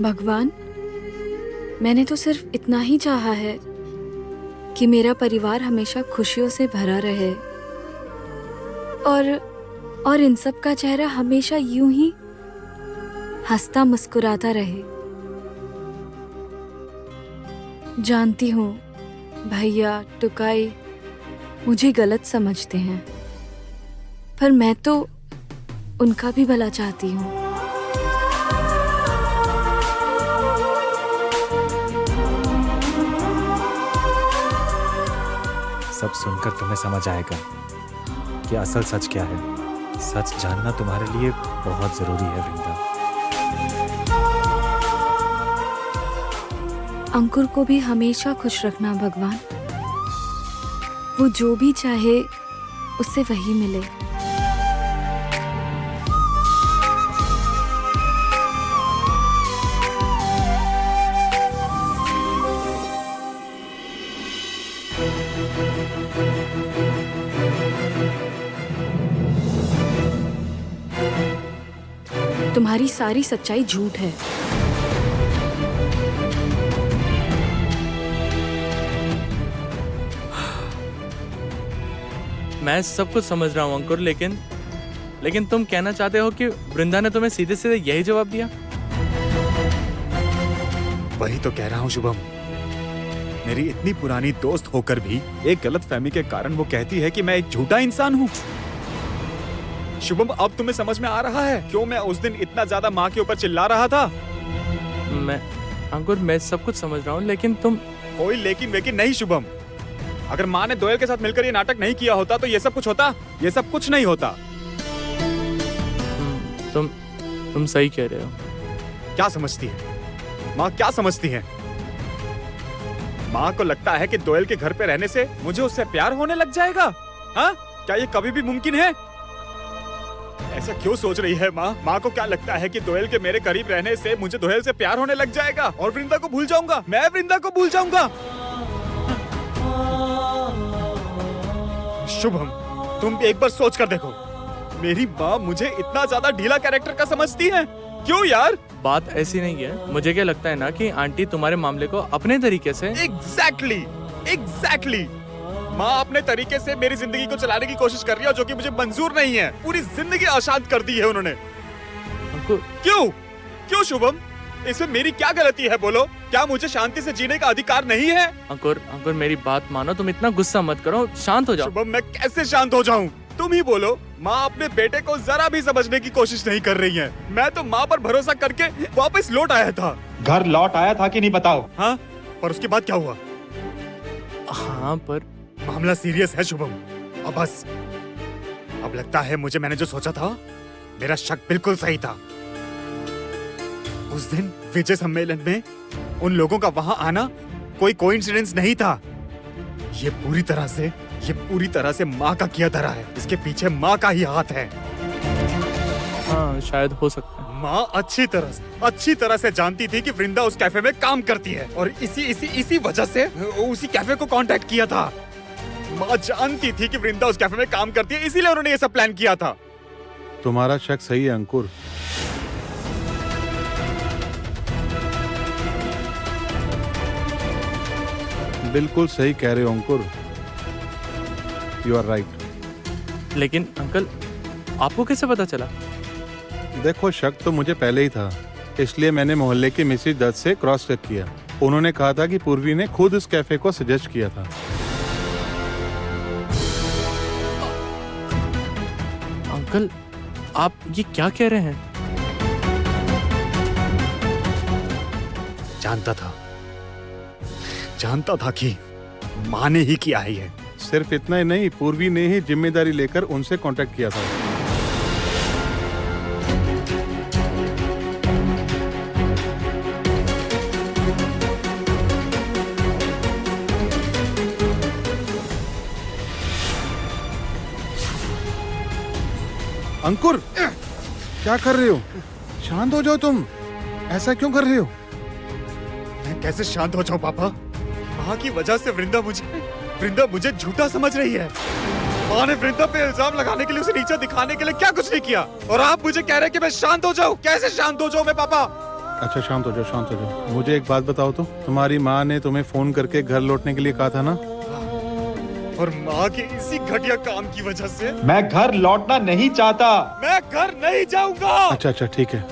भगवान, मैंने तो सिर्फ इतना ही चाहा है कि मेरा परिवार हमेशा खुशियों से भरा रहे और इन सब का चेहरा हमेशा यूं ही हंसता मुस्कुराता रहे। जानती हूँ भैया टुकाई मुझे गलत समझते हैं, पर मैं तो उनका भी भला चाहती हूँ। सब सुनकर तुम्हें समझ आएगा कि असल सच क्या है। सच जानना तुम्हारे लिए बहुत जरूरी है वृंदा। अंकुर को भी हमेशा खुश रखना भगवान। वो जो भी चाहे उससे वही मिले। तुम्हारी सारी सच्चाई झूठ है। मैं सब कुछ समझ रहा हूँ अंकुर, लेकिन तुम कहना चाहते हो कि वृंदा ने तुम्हें सीधे सीधे यही जवाब दिया? वही तो कह रहा हूँ शुभम। मेरी इतनी पुरानी दोस्त होकर भी एक गलतफहमी के कारण वो कहती है कि मैं एक झूठा इंसान हूँ। शुभम, अब तुम्हें समझ में आ रहा है क्यों मैं उस दिन इतना ज्यादा माँ के ऊपर चिल्ला रहा था? अंकुर, मैं सब कुछ समझ रहा हूँ, लेकिन तुम... कोई लेकिन वेकिन नहीं शुभम। अगर माँ ने दोयल के साथ मिलकर ये नाटक नहीं किया होता तो ये सब कुछ होता? ये सब कुछ नहीं होता। तुम सही कह रहे हो। क्या समझती है माँ, क्या समझती है? माँ को लगता है कि दोयल के घर पे रहने से मुझे उससे प्यार होने लग जाएगा। हाँ, क्या ये कभी भी मुमकिन है? ऐसा क्यों सोच रही है माँ? माँ को क्या लगता है कि दोयल के मेरे करीब रहने से मुझे दोयल से प्यार होने लग जाएगा और वृंदा को भूल जाऊंगा? मैं वृंदा को भूल जाऊंगा। शुभम, तुम एक बार सोच कर देखो। मेरी माँ मुझे इतना ज्यादा ढीला कैरेक्टर का समझती है। क्यों यार? बात ऐसी नहीं है। मुझे क्या लगता है ना कि आंटी तुम्हारे मामले को अपने तरीके से... एग्जैक्टली। माँ अपने तरीके से मेरी जिंदगी को चलाने की कोशिश कर रही है, जो कि मुझे मंजूर नहीं है। पूरी जिंदगी अशांत कर दी है उन्होंने। अंकुर, क्यों शुभम? इसमें मेरी क्या गलती है बोलो? क्या मुझे शांति से जीने का अधिकार नहीं है? अंकुर, मेरी बात मानो। तुम इतना गुस्सा मत करो, शांत हो जाओ। शुभम, मैं कैसे शांत हो जाऊं? तुम ही बोलो। माँ अपने बेटे को जरा भी समझने की कोशिश नहीं कर रही है। मैं तो माँ पर भरोसा करके वापस लौट आया था। घर लौट आया था कि नहीं बताओ? हाँ, पर उसके बाद क्या हुआ? हाँ, पर मामला सीरियस है शुभम। अब बस, अब लगता है मुझे मैंने जो सोचा था, मेरा शक बिल्कुल सही था। उस दिन विजय सम्मेलन में उन लोगों का वहां आना कोई कोइंसिडेंस नहीं था। ये पूरी तरह से माँ का किया धरा है। इसके पीछे माँ का ही हाथ है। हाँ, शायद हो सकता है। माँ अच्छी तरह से जानती थी कि वृंदा उस कैफे में काम करती है और इसी वजह से उसी कैफे को कांटेक्ट किया था। माँ जानती थी कि वृंदा उस कैफे में काम करती है, इसीलिए उन्होंने ये सब प्लान किया था। तुम्हारा शक सही है अंकुर। बिल्कुल सही कह रहे हो अंकुर। You are right. लेकिन अंकल, आपको कैसे पता चला? देखो, शक तो मुझे पहले ही था, इसलिए मैंने मोहल्ले की मिसेज दत्त से क्रॉस चेक किया। उन्होंने कहा था कि पूर्वी ने खुद इस कैफे को सजेस्ट किया था। अंकल, आप ये क्या कह रहे हैं? जानता था कि माँ ने ही किया है ये। सिर्फ इतना ही नहीं, पूर्वी ने ही जिम्मेदारी लेकर उनसे कांटेक्ट किया था। अंकुर, क्या कर रहे हो? शांत हो जाओ तुम। ऐसा क्यों कर रहे हो? मैं कैसे शांत हो जाऊं पापा? माँ की वजह से वृंदा मुझे झूठा समझ रही है। माँ ने वृंदा पे इल्जाम लगाने के लिए, उसे नीचा दिखाने के लिए क्या कुछ नहीं किया, और आप मुझे कह रहे हैं कि मैं शांत हो जाऊं? कैसे शांत हो जाऊं मैं पापा? अच्छा शांत हो जाओ, शांत हो जाओ। मुझे एक बात बताओ तो, तुम्हारी माँ ने तुम्हें फोन करके घर लौटने के लिए कहा था ना? और माँ के इसी घटिया काम की वजह से मैं घर लौटना नहीं चाहता। मैं घर नहीं जाऊंगा। अच्छा अच्छा ठीक है,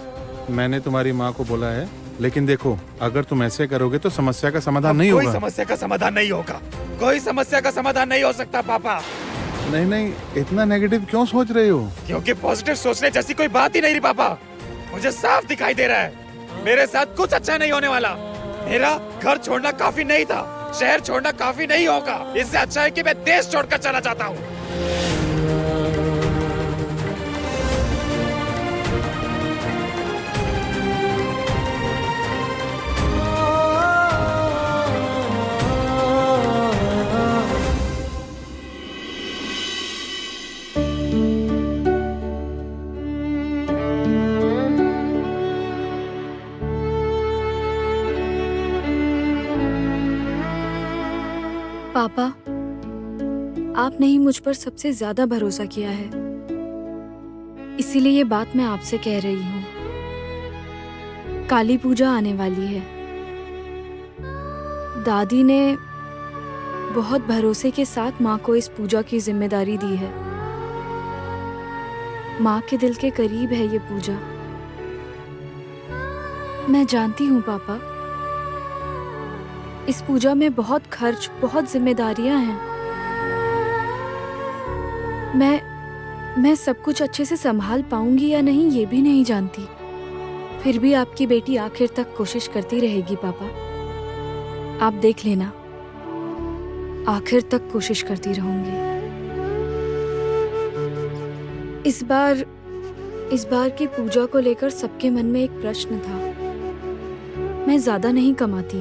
मैंने तुम्हारी माँ को बोला है, लेकिन देखो अगर तुम ऐसे करोगे तो समस्या का समाधान नहीं कोई होगा। समस्या का समाधान नहीं होगा। कोई समस्या का समाधान नहीं हो सकता पापा। नहीं नहीं, इतना नेगेटिव क्यों सोच रहे हो? क्योंकि पॉजिटिव सोचने जैसी कोई बात ही नहीं रही पापा। मुझे साफ दिखाई दे रहा है मेरे साथ कुछ अच्छा नहीं होने वाला। मेरा घर छोड़ना काफी नहीं था, शहर छोड़ना काफी नहीं होगा। इससे अच्छा है कि मैं देश छोड़कर चला जाता हूँ। पापा, आपने ही मुझ पर सबसे ज्यादा भरोसा किया है, इसीलिए ये बात मैं आपसे कह रही हूँ। काली पूजा आने वाली है। दादी ने बहुत भरोसे के साथ माँ को इस पूजा की जिम्मेदारी दी है। माँ के दिल के करीब है ये पूजा। मैं जानती हूँ पापा, इस पूजा में बहुत खर्च, बहुत जिम्मेदारियां हैं। मैं सब कुछ अच्छे से संभाल पाऊंगी या नहीं ये भी नहीं जानती। फिर भी आपकी बेटी आखिर तक कोशिश करती रहेगी पापा। आप देख लेना, आखिर तक कोशिश करती रहूंगी। इस बार की पूजा को लेकर सबके मन में एक प्रश्न था। मैं ज्यादा नहीं कमाती,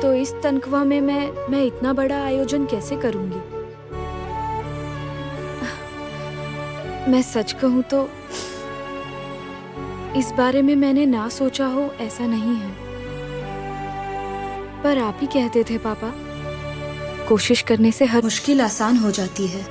तो इस तनख्वाह में मैं इतना बड़ा आयोजन कैसे करूंगी? मैं सच कहूं तो इस बारे में मैंने ना सोचा हो ऐसा नहीं है, पर आप ही कहते थे पापा, कोशिश करने से हर मुश्किल आसान हो जाती है।